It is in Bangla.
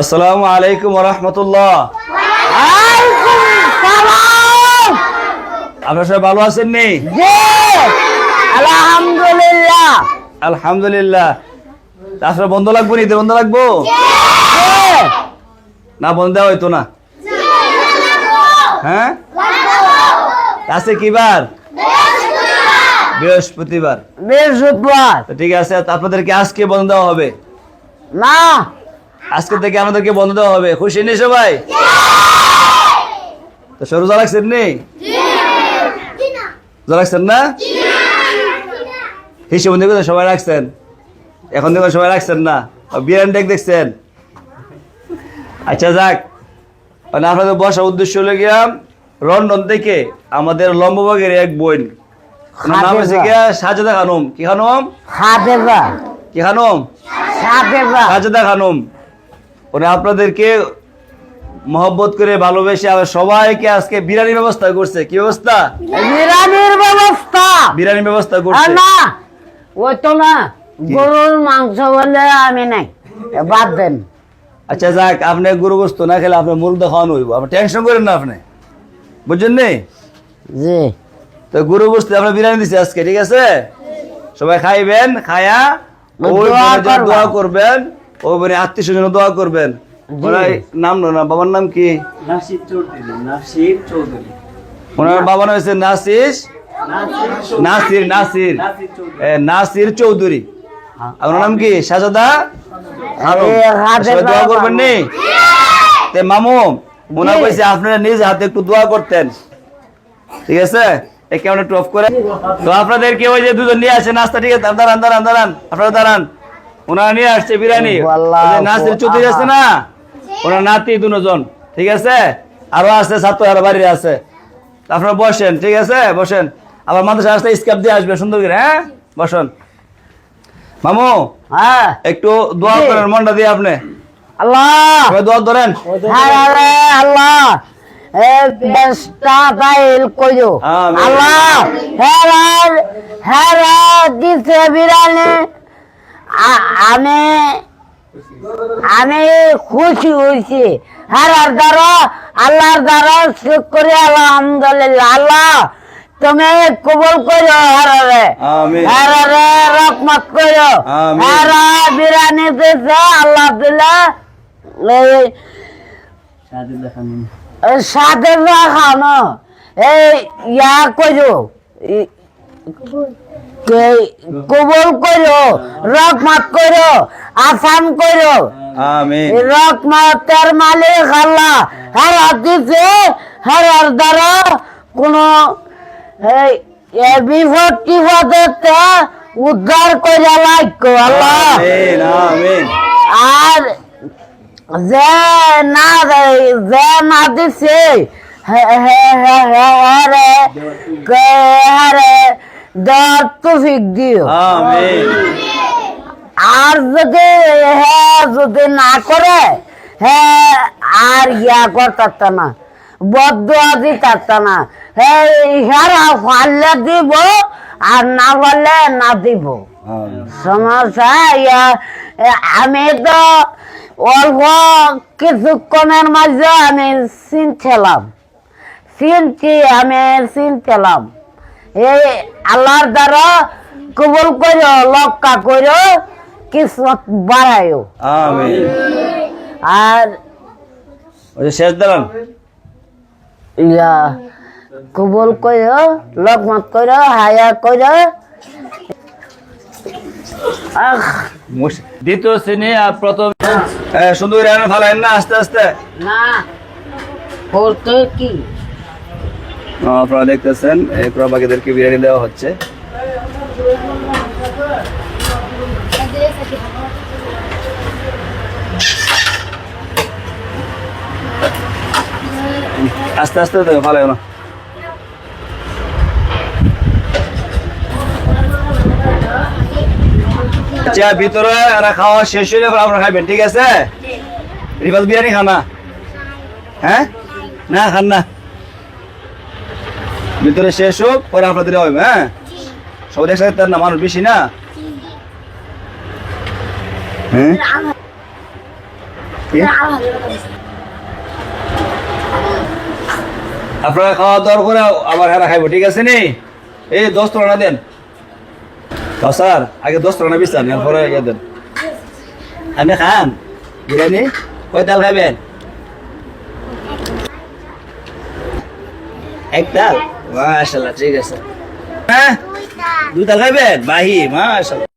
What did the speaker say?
আসসালামু আলাইকুম ওয়া রাহমাতুল্লাহ। আপনারা সবাই ভালো আছেন নি? জি আলহামদুলিল্লাহ। আলহামদুলিল্লাহ। তাছাড়া বন্ধ লাগবো নি? বন্ধ লাগবো না? বন্ধ দেওয়া হইতো না? হ্যাঁ, আছে কি বার? বৃহস্পতিবার। বৃহস্পতিবার তো ঠিক আছে, আপনাদেরকে আজকে বন্ধ দেওয়া হবে না, আজকে থেকে আমাদেরকে বন্ধ দেওয়া হবে। খুশি নেই সবাই? তো সরু যা লাগছেন নি? যা লাগছেন না? হিসেব দেখে সবাই রাখছেন, এখন দেখুন সবাই রাখছেন না। বিরিয়ানি ডেক দেখছেন? আচ্ছা যাক, মানে আপনাদের বসার উদ্দেশ্য হলো গিয়া লন্ডন থেকে আমাদের লম্ববাগের এক বোন, ওনার নাম হচ্ছে গিয়া সাজেদা খানম। কি খানম? সাদেবা কি খানম? সাদেবা সাজেদা খানম। উনি আপনাদেরকে মহব্বত করে ভালোবেসে আবার সবাইকে আজকে বিরিয়ানির ব্যবস্থা করছে। কি ব্যবস্থা? বিরিয়ানির ব্যবস্থা। বিরিয়ানির ব্যবস্থা আর করছে। না ওই তো না, গরুর মাংস বলে আমি নাই, বাদ দেন। আচ্ছা যাক, আপনি গরু গোস্ত না খেলে আপনার মুরগা খাওয়ানো হইব, আপনি টেনশন করেন না। আপনি বুঝছেন নি? জি তো গরু গোস্ত আমরা বিরিয়ানি দিচ্ছি আজকে, ঠিক আছে? সবাই খাইবেন, খায়া ওই দোয়া করবেন, ওই বোনে আত্মীয় স্বজন দোয়া করবেন। ওনার নাম না, বাবার নাম কি? নাসির চৌধুরী। নাসির চৌধুরী। ওনার বাবার নাম হচ্ছে নাসির নাসির নাসির নাসির চৌধুরী। আর ওনার নাম কি? সাজেদা খানম। সবাই দোয়া করবেন নি? তে মামু ওনার কইছে আপনারা নিজ হাতে একটু দোয়া করতেন, ঠিক আছে? এই কেমন একটু অফ করে। তো আপনাদেরকে ওই যে দুজন নিয়ে আসে নাস্তা, ঠিক আছে? দাঁড়ান দাঁড়ান দাঁড়ান, আপনারা দাঁড়ান। ওনারা নিয়ে আসছে বিরিয়ানি। নাসির চৌধুরী আছে না, ওনার নাতি দুজন, ঠিক আছে? আরো আছে ছাত্র, আরো বাড়িতে আছে। আপনারা বসেন, ঠিক আছে? বসেন। আবার মাদ্রাসা আসতে স্কাপ দিয়ে আসবে সুন্দর করে। হ্যাঁ, বসেন। মামু হ্যাঁ, একটু দোয়া করেন মনটা দিয়ে আপনি। আল্লাহ সবাই দোয়া ধরেন। হ্যাঁ রে আল্লাহ, বেস্টা তাইল কইও আমিন। আল্লাহ। হ্যাঁ দিছে বিরিয়ানি, আমি আমি খুশি হয়েছি। হ্যাঁ দ্বারা আল্লাহর দ্বারা শুকরিয়া আলহামদুলিল্লাহ। আল্লাহ তুমি কবুল করো, হারে আমিন। হারে রহমত করো। আমিন। হ্যাঁ বিরিয়ানি দিছে আল্লাহ দিলা সাদিদা খানম। সাথে খানো এই ইয়া করো, কবুল করো, রহমত করো, আসান করো। আমিন। রহমতের মালিক আল্লাহ। হ্যাঁ দিছে, হ্যাঁ দ্বারা কোন বিপদ টিপদতে উদ্ধার করে লাগতো আল্লাহ। আমিন। আমিন। আর যে না দিছে তৌফিক দিও। আমিন। আর যদি না করে আর ইয়া করতে না, বদুয়া দিতে না। হেরা পারলে দিব, আর না পারলে না দিব। সমস্যা আমি তো অল্প কিছুক্ষণের মাঝে আমি চিনছিলাম। এই আল্লাহর দ্বারা কবুল করো, লক্কা করো, কিসমত বাড়ায়ো। আমিন। আর ওই যে শেষ দাঁড়ান। ইয়া কবুল করো, লকমত করো, হায়া করো। দ্বিতীয় শ্রেণী আর প্রথম সুন্দর করে ফালাইন না, আস্তে আস্তে। না করতে কি আপনারা দেখতেছেন এই প্রবাসীদেরকে বিরিয়ানি দেওয়া হচ্ছে। আস্তে আস্তে ফালাই না। আচ্ছা, ভিতরে খাওয়া শেষ হলে আপনারা খাবেন, ঠিক আছে? রিফাজ বিরিয়ানি খানা? হ্যাঁ, না খান না, ভিতরে শেষ হোক, পরে আপনাদের হবে। হ্যাঁ, সবাই একসাথে তার না, মানুষ বেশি না। হ্যাঁ আপনারা খাওয়া দাওয়ার করে আবার হেরা খাইবো, ঠিক আছে নি? এই 10 টাকা দেন স্যার, আগে 10 টাকা বিচান, এরপরে ইয়ে দেন। আপনি খান বিরিয়ানি, কয় তাল খাইবেন? এক তাল? মাশাআল্লাহ, ঠিক আছে। হ্যাঁ, 2 তাল খাইবেন? বাহি, মাশাআল্লাহ।